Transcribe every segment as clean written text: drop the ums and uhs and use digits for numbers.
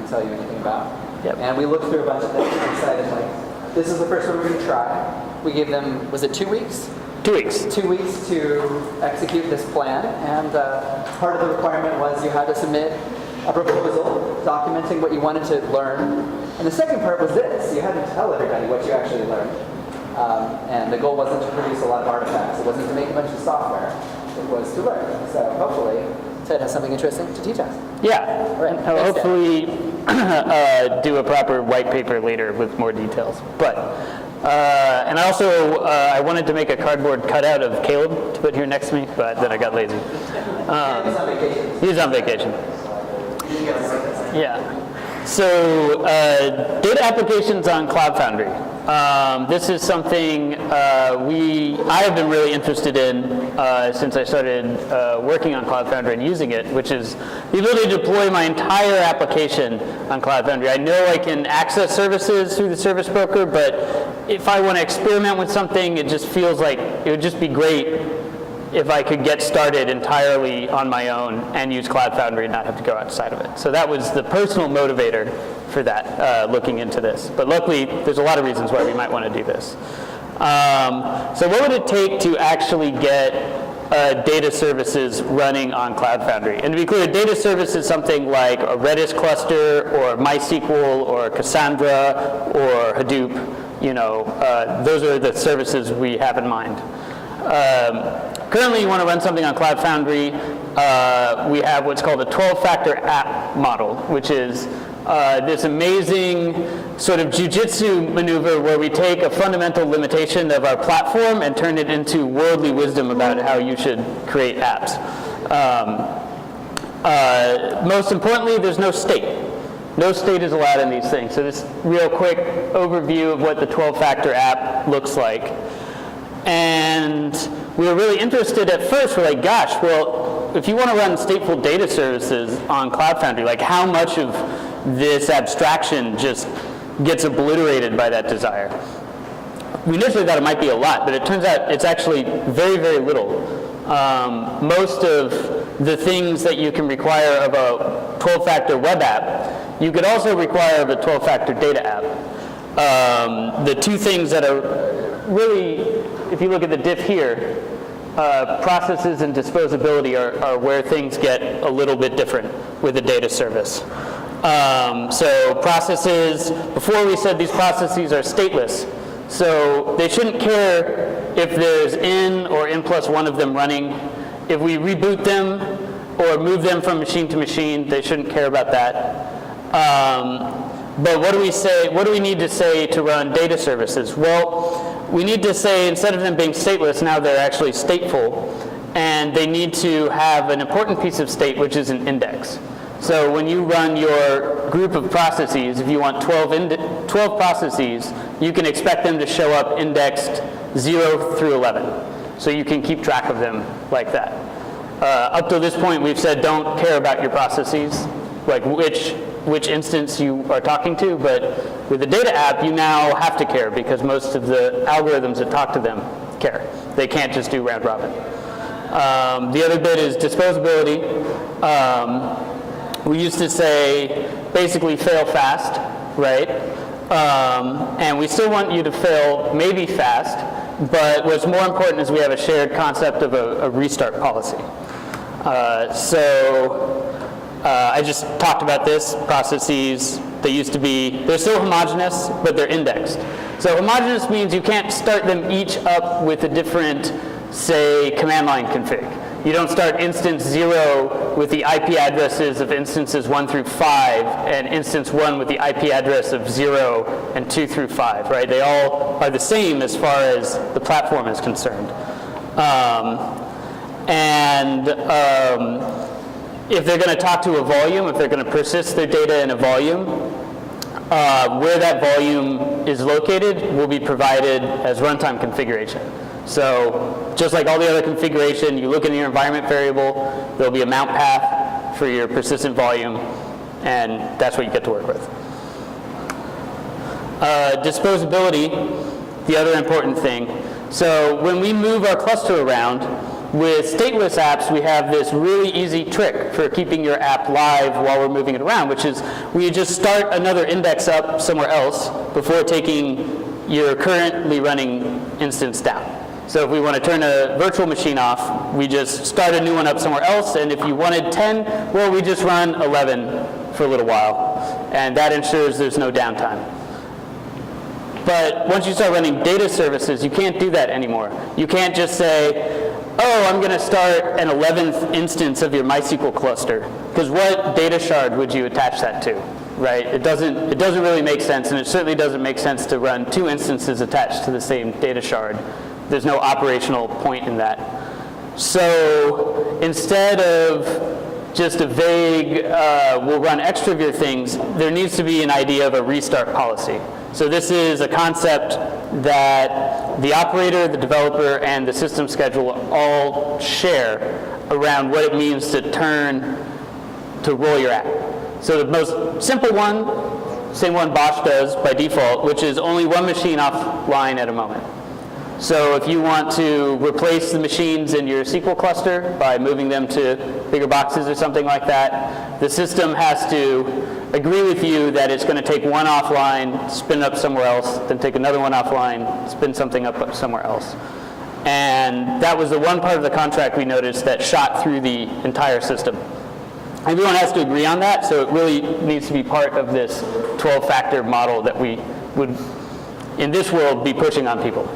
tell you anything about. Yep. And we looked through a bunch of things and decided, like, this is the first one we're going to try. We gave them, was it 2 weeks? 2 weeks. 2 weeks to execute this plan, and part of the requirement was you had to submit a proposal documenting what you wanted to learn. And the second part was this. You had to tell everybody what you actually learned. And the goal wasn't to produce a lot of artifacts. It wasn't to make a bunch of software. It was to learn. So hopefully, Ted has something interesting to teach us. Yeah, Right. and hopefully do a proper white paper later with more details. But, and also, I wanted to make a cardboard cutout of Caleb to put here next to me, but then I got lazy. He's on vacation. He's on vacation. Yeah. So data applications on Cloud Foundry. This is something I have been really interested in since I started working on Cloud Foundry and using it, which is the ability to deploy my entire application on Cloud Foundry. I know I can access services through the service broker, but if I want to experiment with something, it just feels like it would just be great if I could get started entirely on my own and use Cloud Foundry and not have to go outside of it. So that was the personal motivator for that, looking into this. But luckily, there's a lot of reasons why we might want to do this. So what would it take to actually get data services running on Cloud Foundry? And to be clear, data service is something like a Redis cluster or MySQL or Cassandra or Hadoop. You know, those are the services we have in mind. Currently, you want to run something on Cloud Foundry. We have what's called a 12-factor app model, which is this amazing sort of jujitsu maneuver where we take a fundamental limitation of our platform and turn it into worldly wisdom about how you should create apps. Most importantly, there's no state. No state is allowed in these things. So this real quick overview of what the 12-factor app looks like. And we were really interested at first. We're like, gosh, well, if you want to run stateful data services on Cloud Foundry, like how much of this abstraction just gets obliterated by that desire? We initially thought it might be a lot, but it turns out it's actually very, very little. Most of the things that you can require of a 12-factor web app, you could also require of a 12-factor data app. The two things that are really, if you look at the diff here, processes and disposability are where things get a little bit different with a data service. So processes, before we said these processes are stateless. So they shouldn't care if there's n or n plus one of them running. If we reboot them or move them from machine to machine, they shouldn't care about that. But what do we say? What do we need to say to run data services? Well, we need to say instead of them being stateless, now they're actually stateful, and they need to have an important piece of state, which is an index. So when you run your group of processes, if you want 12 processes, you can expect them to show up indexed 0 through 11. So you can keep track of them like that. Up to this point, we've said don't care about your processes, like which instance you are talking to, but with the data app, you now have to care because most of the algorithms that talk to them care. They can't just do round robin. The other bit is disposability. We used to say basically fail fast, right? And we still want you to fail maybe fast, but what's more important is we have a shared concept of a restart policy. I just talked about this. Processes, they're still homogeneous, but they're indexed. So homogeneous means you can't start them each up with a different, say, command line config. You don't start instance 0 with the IP addresses of instances 1 through 5 and instance 1 with the IP address of 0 and 2 through 5, right? They all are the same as far as the platform is concerned. If they're going to talk to a volume, if they're going to persist their data in a volume, where that volume is located will be provided as runtime configuration. So just like all the other configuration, you look in your environment variable, there'll be a mount path for your persistent volume, and that's what you get to work with. Disposability, the other important thing. So when we move our cluster around, With stateless apps, we have this really easy trick for keeping your app live while we're moving it around, which is we just start another index up somewhere else before taking your currently running instance down. So if we want to turn a virtual machine off, we just start a new one up somewhere else, and if you wanted 10, well, we just run 11 for a little while, and that ensures there's no downtime. But once you start running data services, you can't do that anymore. You can't just say, oh, I'm going to start an 11th instance of your MySQL cluster, because what data shard would you attach that to, right? It doesn't really make sense, and it certainly doesn't make sense to run 2 instances attached to the same data shard. There's no operational point in that. So instead of just a vague, we'll run extra of your things, there needs to be an idea of a restart policy. So this is a concept that the operator, the developer, and the system scheduler all share around what it means to roll your app. So the most simple one, same one Bosch does by default, which is only one machine offline at a moment. So if you want to replace the machines in your SQL cluster by moving them to bigger boxes or something like that, the system has to agree with you that it's going to take one offline, spin it up somewhere else, then take another one offline, spin something up somewhere else. And that was the one part of the contract we noticed that shot through the entire system. Everyone has to agree on that, so it really needs to be part of this 12-factor model that we would, in this world, be pushing on people.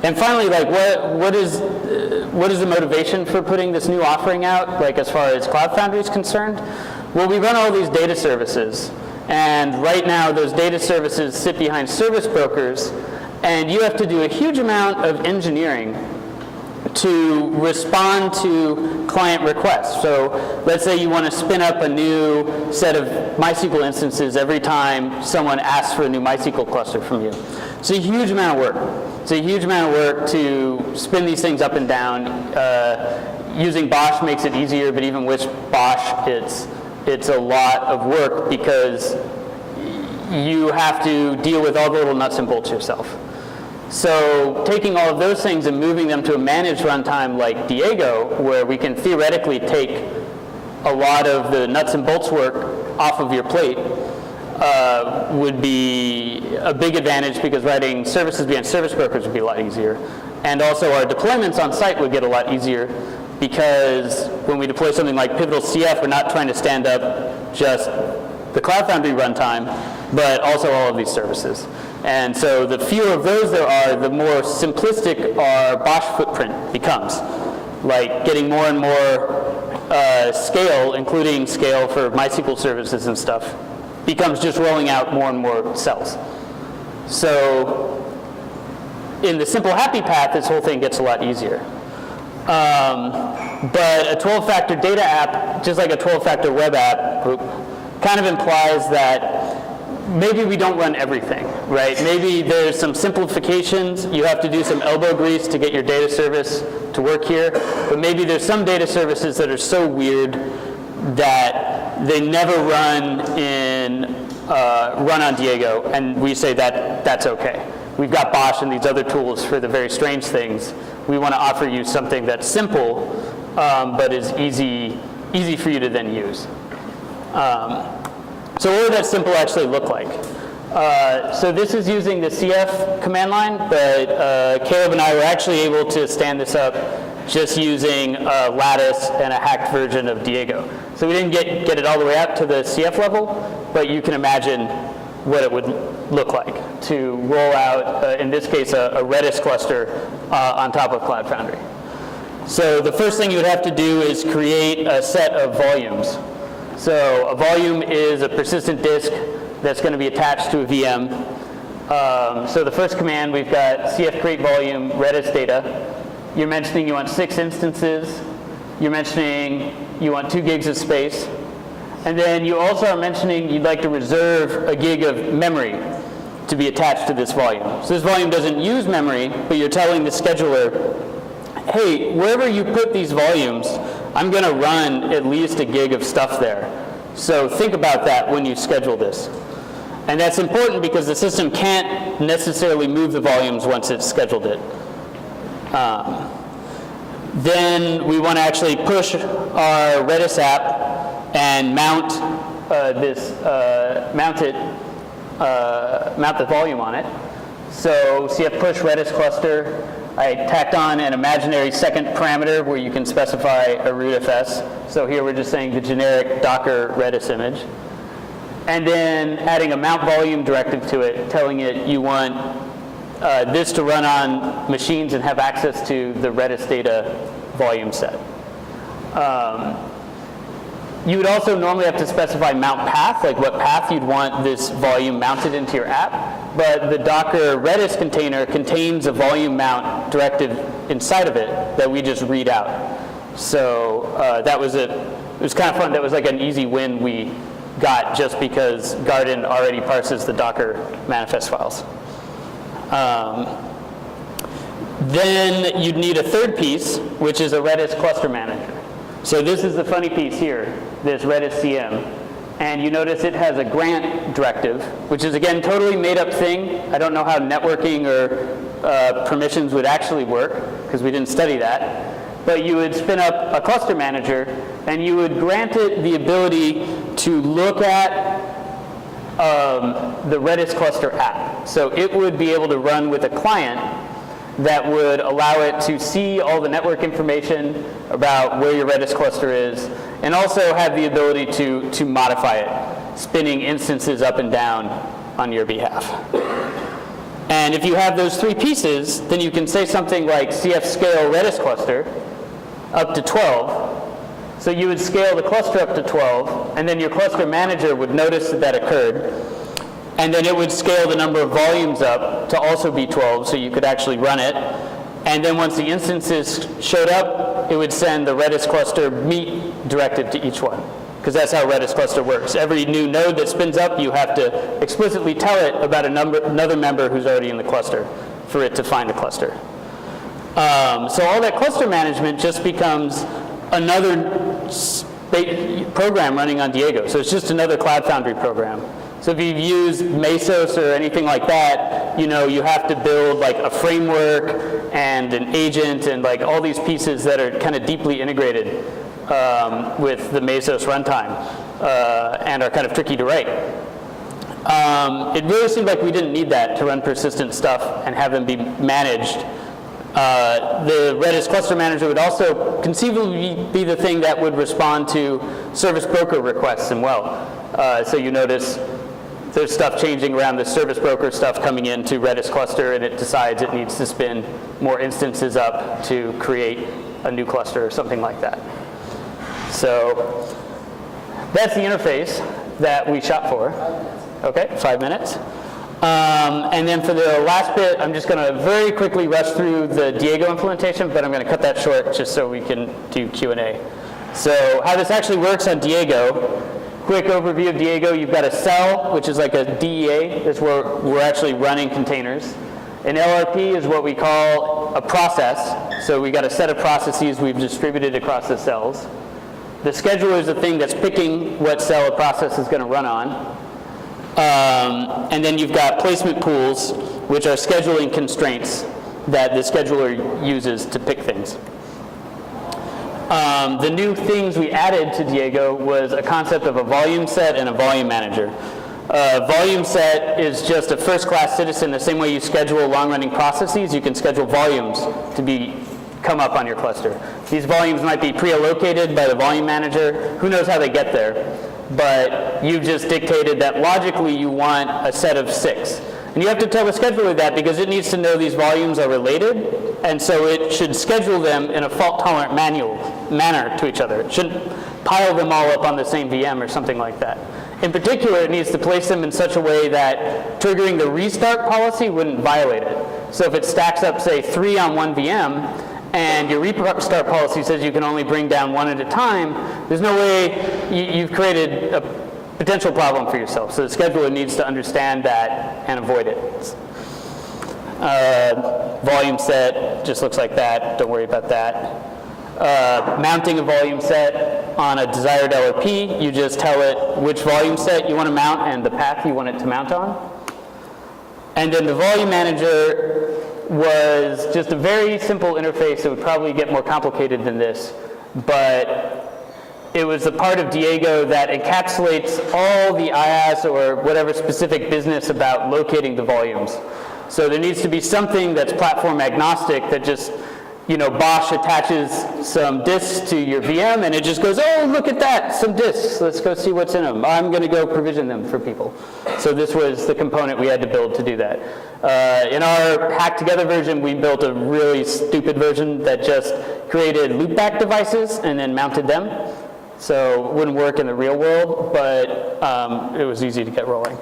And finally, like, what is the motivation for putting this new offering out, like as far as Cloud Foundry is concerned? Well, we run all these data services, and right now those data services sit behind service brokers, and you have to do a huge amount of engineering to respond to client requests. So let's say you want to spin up a new set of MySQL instances every time someone asks for a new MySQL cluster from you. It's a huge amount of work. It's a huge amount of work to spin these things up and down. Using Bosch makes it easier, but even with Bosch, it's a lot of work because you have to deal with all the little nuts and bolts yourself. So taking all of those things and moving them to a managed runtime like Diego, where we can theoretically take a lot of the nuts and bolts work off of your plate, would be a big advantage because writing services behind service brokers would be a lot easier. And also our deployments on site would get a lot easier because when we deploy something like Pivotal CF, we're not trying to stand up just the Cloud Foundry runtime, but also all of these services. And so the fewer of those there are, the more simplistic our Bosch footprint becomes. Like getting more and more scale, including scale for MySQL services and stuff, becomes just rolling out more and more cells. So in the simple happy path, this whole thing gets a lot easier. But a 12-factor data app, just like a 12-factor web app, kind of implies that maybe we don't run everything, right? Maybe there's some simplifications. You have to do some elbow grease to get your data service to work here. But maybe there's some data services that are so weird that they never run on Diego, and we say that that's okay. We've got Bosch and these other tools for the very strange things. We want to offer you something that's simple, but is easy for you to then use. So what would that simple actually look like? So this is using the CF command line, but Caleb and I were actually able to stand this up just using Lattice and a hacked version of Diego. So we didn't get it all the way up to the CF level, but you can imagine what it would look like to roll out, in this case, a Redis cluster on top of Cloud Foundry. So the first thing you would have to do is create a set of volumes. So a volume is a persistent disk that's going to be attached to a VM. So the first command, we've got cf create volume Redis data. You're mentioning you want 6 instances. You're mentioning you want 2 gigs of space. And then you also are mentioning you'd like to reserve a gig of memory to be attached to this volume. So this volume doesn't use memory, but you're telling the scheduler, hey, wherever you put these volumes, I'm going to run at least a gig of stuff there. So think about that when you schedule this. And that's important because the system can't necessarily move the volumes once it's scheduled it. Then we want to actually push our Redis app and mount mount the volume on it. So cf push Redis cluster. I tacked on an imaginary second parameter where you can specify a rootfs. So here we're just saying the generic Docker Redis image. And then adding a mount volume directive to it, telling it you want this to run on machines and have access to the Redis data volume set. You would also normally have to specify mount path, like what path you'd want this volume mounted into your app. But the Docker Redis container contains a volume mount directive inside of it that we just read out. So it was kind of fun. That was like an easy win we got just because Garden already parses the Docker manifest files. Then you'd need a third piece, which is a Redis cluster manager. So this is the funny piece here, this Redis CM. And you notice it has a grant directive, which is, again, totally made-up thing. I don't know how networking or permissions would actually work, because we didn't study that. But you would spin up a cluster manager, and you would grant it the ability to look at the Redis cluster app. So it would be able to run with a client that would allow it to see all the network information about where your Redis cluster is, and also have the ability to modify it, spinning instances up and down on your behalf. And if you have those three pieces, then you can say something like cf scale Redis cluster up to 12. So you would scale the cluster up to 12, and then your cluster manager would notice that occurred. And then it would scale the number of volumes up to also be 12, so you could actually run it. And then once the instances showed up, it would send the Redis cluster meet directive to each one, because that's how Redis cluster works. Every new node that spins up, you have to explicitly tell it about another member who's already in the cluster for it to find the cluster. So all that cluster management just becomes another program running on Diego. So it's just another Cloud Foundry program. So if you've used Mesos or anything like that, you have to build like a framework and an agent and like all these pieces that are kind of deeply integrated with the Mesos runtime and are kind of tricky to write. It really seemed like we didn't need that to run persistent stuff and have them be managed. The Redis cluster manager would also conceivably be the thing that would respond to service broker requests as well. So you notice there's stuff changing around the service broker stuff coming into Redis cluster, and it decides it needs to spin more instances up to create a new cluster or something like that. So that's the interface that we shot for. Okay, 5 minutes. And then for the last bit, I'm just going to very quickly rush through the Diego implementation, but I'm going to cut that short just so we can do Q&A. So how this actually works on Diego. Quick overview of Diego. You've got a cell, which is like a DEA. That's where we're actually running containers. An LRP is what we call a process. So we got a set of processes we've distributed across the cells. The scheduler is the thing that's picking what cell a process is going to run on. And then you've got placement pools, which are scheduling constraints that the scheduler uses to pick things. The new things we added to Diego was a concept of a volume set and a volume manager. Volume set is just a first-class citizen. The same way you schedule long-running processes, you can schedule volumes to come up on your cluster. These volumes might be pre-allocated by the volume manager. Who knows how they get there? But you've just dictated that logically you want a set of 6. And you have to tell the scheduler that because it needs to know these volumes are related, and so it should schedule them in a fault-tolerant manner to each other. It shouldn't pile them all up on the same VM or something like that. In particular, it needs to place them in such a way that triggering the restart policy wouldn't violate it. So if it stacks up, say, 3 on one VM, and your restart policy says you can only bring down 1 at a time, there's no way you've created a potential problem for yourself. So the scheduler needs to understand that and avoid it. Volume set just looks like that. Don't worry about that. Mounting a volume set on a desired LRP, you just tell it which volume set you want to mount and the path you want it to mount on. And then the volume manager was just a very simple interface. It would probably get more complicated than this, but it was the part of Diego that encapsulates all the IaaS or whatever specific business about locating the volumes. So there needs to be something that's platform agnostic that just, Bosch attaches some disks to your VM and it just goes, oh, look at that, some disks. Let's go see what's in them. I'm going to go provision them for people. So this was the component we had to build to do that. In our hacked together version, we built a really stupid version that just created loopback devices and then mounted them. So it wouldn't work in the real world, but it was easy to get rolling.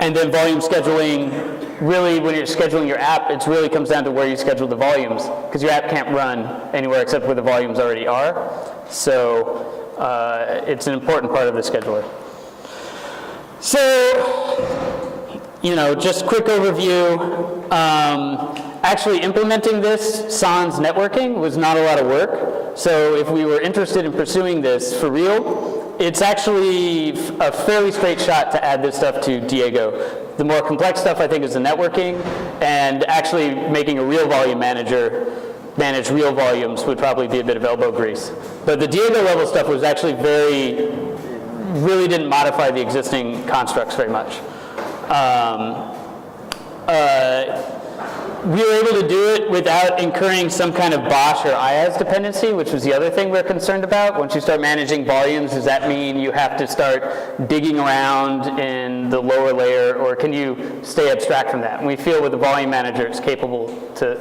And then volume scheduling, really when you're scheduling your app, it really comes down to where you schedule the volumes, because your app can't run anywhere except where the volumes already are. So it's an important part of the scheduler. So, just quick overview. Actually implementing this sans networking was not a lot of work. So if we were interested in pursuing this for real, it's actually a fairly straight shot to add this stuff to Diego. The more complex stuff, I think, is the networking, and actually making a real volume manager manage real volumes would probably be a bit of elbow grease. But the Diego level stuff was actually really didn't modify the existing constructs very much. We were able to do it without incurring some kind of Bosch or IaaS dependency, which was the other thing we're concerned about. Once you start managing volumes, does that mean you have to start digging around in the lower layer, or can you stay abstract from that? And we feel with the volume manager, it's capable to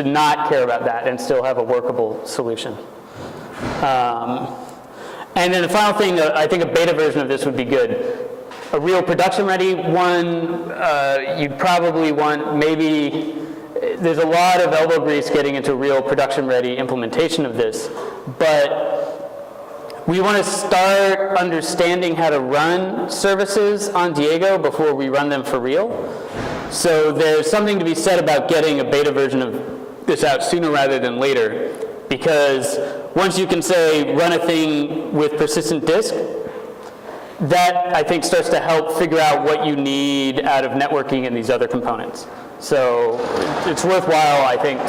not care about that and still have a workable solution. And then the final thing, I think a beta version of this would be good. A real production-ready one, you'd probably want maybe, there's a lot of elbow grease getting into real production-ready implementation of this, but we want to start understanding how to run services on Diego before we run them for real. So there's something to be said about getting a beta version of this out sooner rather than later, because once you can say run a thing with persistent disk, that, I think, starts to help figure out what you need out of networking and these other components. So it's worthwhile, I think,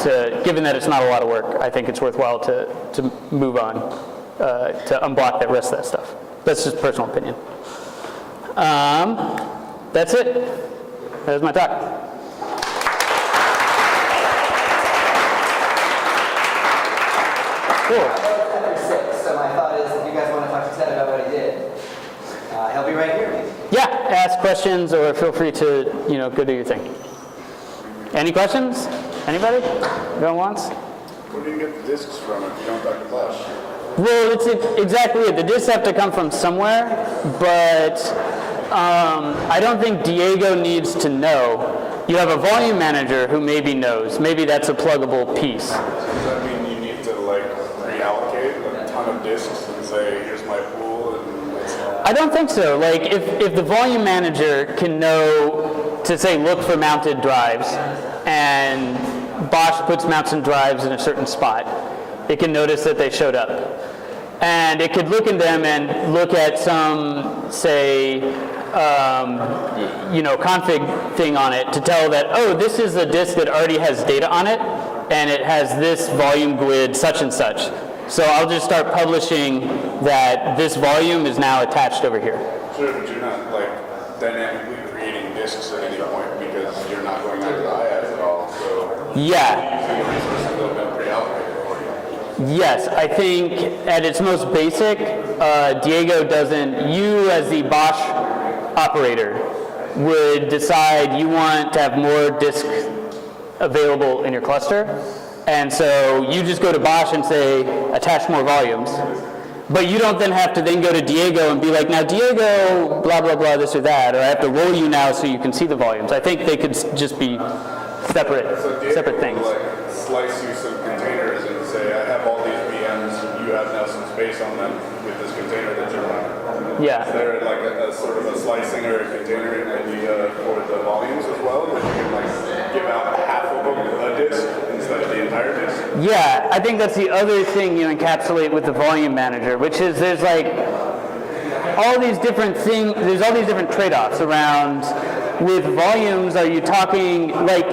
given that it's not a lot of work, I think it's worthwhile to move on, to unblock that rest of that stuff. That's just personal opinion. That's it. That was my talk. Cool. So my thought is, if you guys want to talk to Ted about what he did, he'll be right here. Yeah, ask questions or feel free to, go do your thing. Any questions? Anybody? Going once? Where do you get the disks from if you don't talk to Bosch? Well, it's exactly it. The disks have to come from somewhere, but I don't think Diego needs to know. You have a volume manager who maybe knows. Maybe that's a pluggable piece. Does that mean you need to reallocate a ton of disks and say, here's my pool? I don't think so. Like, if the volume manager can know to say, look for mounted drives, and Bosch puts mounted drives in a certain spot, it can notice that they showed up. And it could look in them and look at some, say, config thing on it to tell that, oh, this is a disk that already has data on it, and it has this volume GUID such and such. So I'll just start publishing that this volume is now attached over here. Sure, but you're not dynamically creating disks at any point because you're not going out to the IaaS at all. So yeah. You're using the resources that have been pre-allocated for you. Yes, I think at its most basic, Diego doesn't, you as the Bosch operator would decide you want to have more disk available in your cluster. And so you just go to Bosch and say, attach more volumes. But you don't then have to then go to Diego and be like, now Diego, blah, blah, blah, this or that, or I have to roll you now so you can see the volumes. I think they could just be separate things. Will, slice you some containers and say, I have all these VMs, you have now some space on them with this container that you're running. Yeah. Is there a sort of a slicing or a containering idea for the volumes as well, that you can give out half of a disk instead of the entire disk? Yeah, I think that's the other thing you encapsulate with the volume manager, which is there's all these different things, there's all these different trade-offs around With volumes, are you talking like,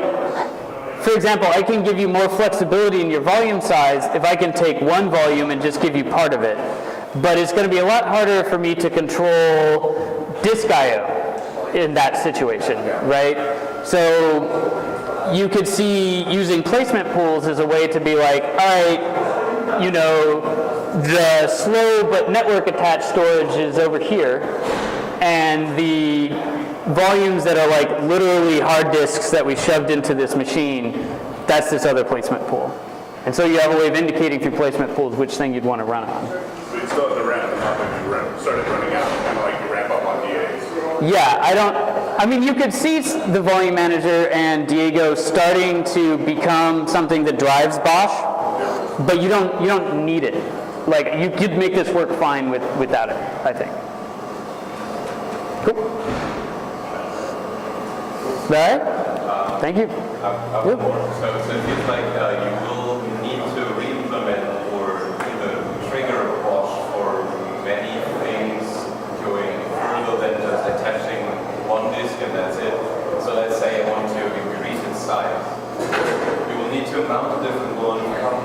for example, I can give you more flexibility in your volume size if I can take one volume and just give you part of it. But it's going to be a lot harder for me to control disk I/O in that situation, right? So you could see using placement pools as a way to be like, all right, you know, the slow but network attached storage is over here, and the volumes that are like literally hard disks that we shoved into this machine, that's this other placement pool. And so you have a way of indicating through placement pools which thing you'd want to run on. So you still have to ramp them up if you started running out, kind of like you ramp up on DAs. Yeah, I mean, you could see the volume manager and Diego starting to become something that drives Bosch, but you don't need it. Like, you could make this work fine without it, I think. Cool. All right. Thank you. So it feels like you will need to re-implement or either trigger Bosch for many things going further than just attaching one disk and that's it. So let's say I want to increase its size. We will need to mount a different one,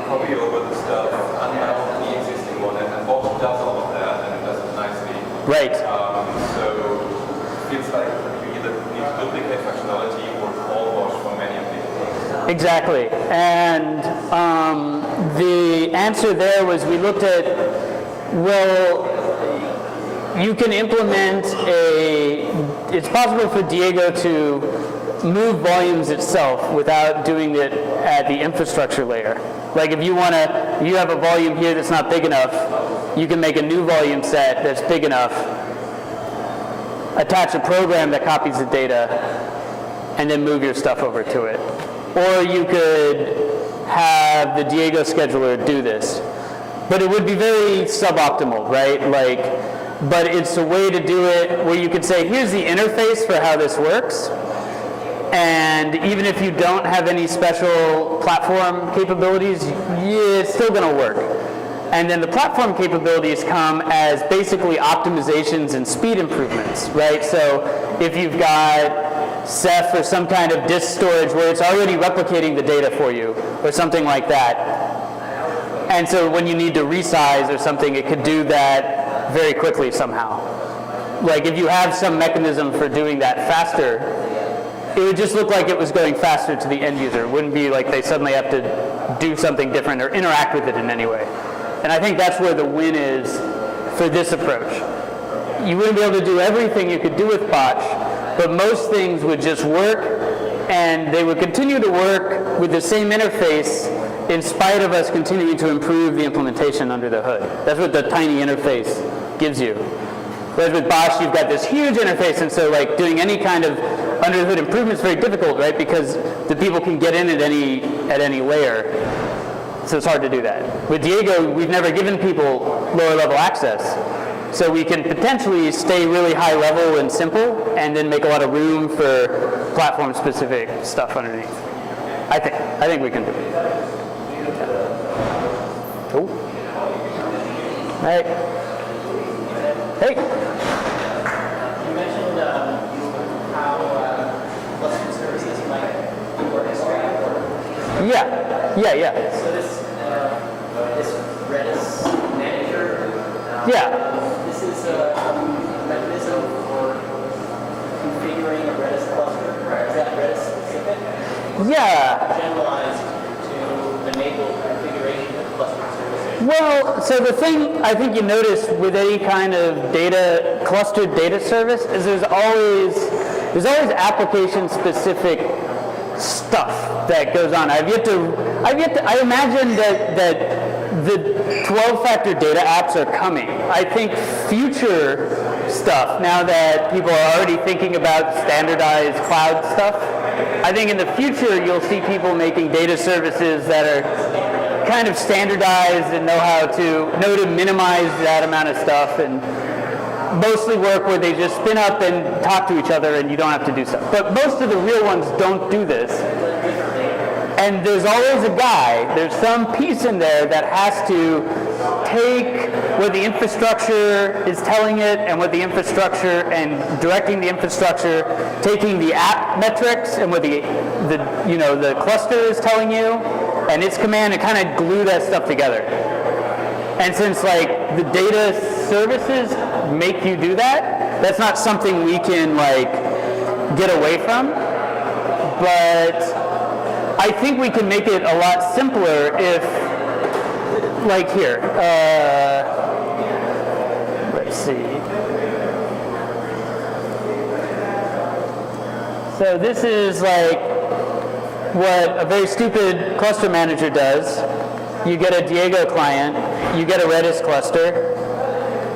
copy over the stuff, unmount the existing one, and Bosch does all of that and it does it nicely. Right. So it feels like you either need to duplicate functionality or call Bosch for many of these things. Exactly. And the answer there was we looked at, well, you can implement it's possible for Diego to move volumes itself without doing it at the infrastructure layer. Like if you have a volume here that's not big enough, you can make a new volume set that's big enough, attach a program that copies the data, and then move your stuff over to it. Or you could have the Diego scheduler do this. But it would be very suboptimal, right? But it's a way to do it where you could say, here's the interface for how this works. And even if you don't have any special platform capabilities, it's still going to work. And then the platform capabilities come as basically optimizations and speed improvements, right? So if you've got Ceph or some kind of disk storage where it's already replicating the data for you or something like that. And so when you need to resize or something, it could do that very quickly somehow. Like if you have some mechanism for doing that faster, it would just look like it was going faster to the end user. It wouldn't be like they suddenly have to do something different or interact with it in any way. And I think that's where the win is for this approach. You wouldn't be able to do everything you could do with Botch, but most things would just work, and they would continue to work with the same interface in spite of us continuing to improve the implementation under the hood. That's what the tiny interface gives you. Whereas with Bosch, you've got this huge interface, and so like doing any kind of under the hood improvement is very difficult, right? Because the people can get in at any layer. So it's hard to do that. With Diego, we've never given people lower level access. So we can potentially stay really high level and simple and then make a lot of room for platform specific stuff underneath. I think we can do it. Cool. All right. Hey. You mentioned how clustered services might be orchestrated. Yeah. So this Redis manager, this is a mechanism for configuring a Redis cluster. Is that Redis specific? Yeah. Generalized to enable configuration of clustered services. Well, so the thing I think you notice with any kind of clustered data service is there's always application specific stuff that goes on. I imagine that the 12-factor data apps are coming. I think future stuff, now that people are already thinking about standardized cloud stuff, I think in the future you'll see people making data services that are kind of standardized and know to minimize that amount of stuff and mostly work where they just spin up and talk to each other and you don't have to do stuff. But most of the real ones don't do this. And there's always there's some piece in there that has to take what the infrastructure is telling it, and what the infrastructure and directing the infrastructure, taking the app metrics and what the cluster is telling you, and its command, and kind of glue that stuff together. And since like the data services make you do that, that's not something we can like get away from. But I think we can make it a lot simpler if, like here, let's see. So this is like what a very stupid cluster manager does. You get a Diego client, you get a Redis cluster,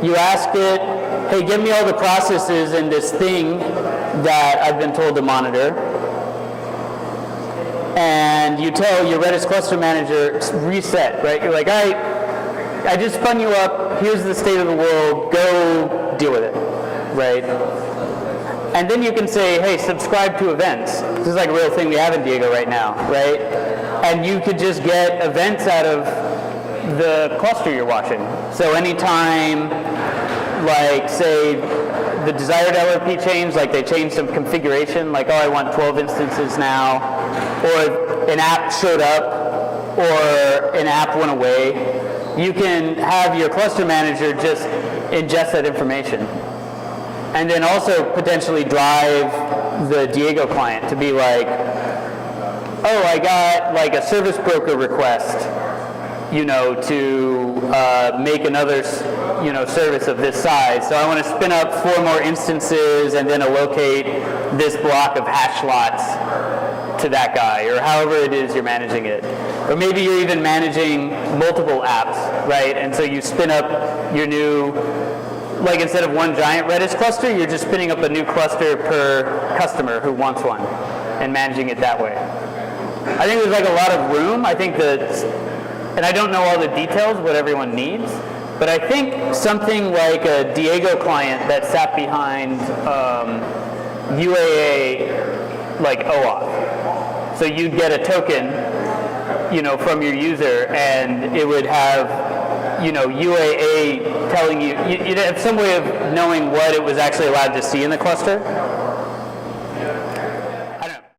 you ask it, hey, give me all the processes in this thing that I've been told to monitor. And you tell your Redis cluster manager, reset, right? You're like, I just spun you up, here's the state of the world, go deal with it, right? And then you can say, hey, subscribe to events. This is like a real thing we have in Diego right now, right? And you could just get events out of the cluster you're watching. So anytime, like, say, the desired LRP changed, like they changed some configuration, like, oh, I want 12 instances now, or an app showed up, or an app went away, you can have your cluster manager just ingest that information. And then also potentially drive the Diego client to be like, oh, I got like a service broker request, to make another, service of this size. So I want to spin up 4 more instances and then allocate this block of hash slots to that guy, or however it is you're managing it. Or maybe you're even managing multiple apps, right? And so you spin up your new, like instead of one giant Redis cluster, you're just spinning up a new cluster per customer who wants one and managing it that way. I think there's like a lot of room. I think that, and I don't know all the details, what everyone needs, but I think something like a Diego client that sat behind UAA, like OAuth. So you'd get a token, from your user, and it would have, UAA telling you, you'd have some way of knowing what it was actually allowed to see in the cluster.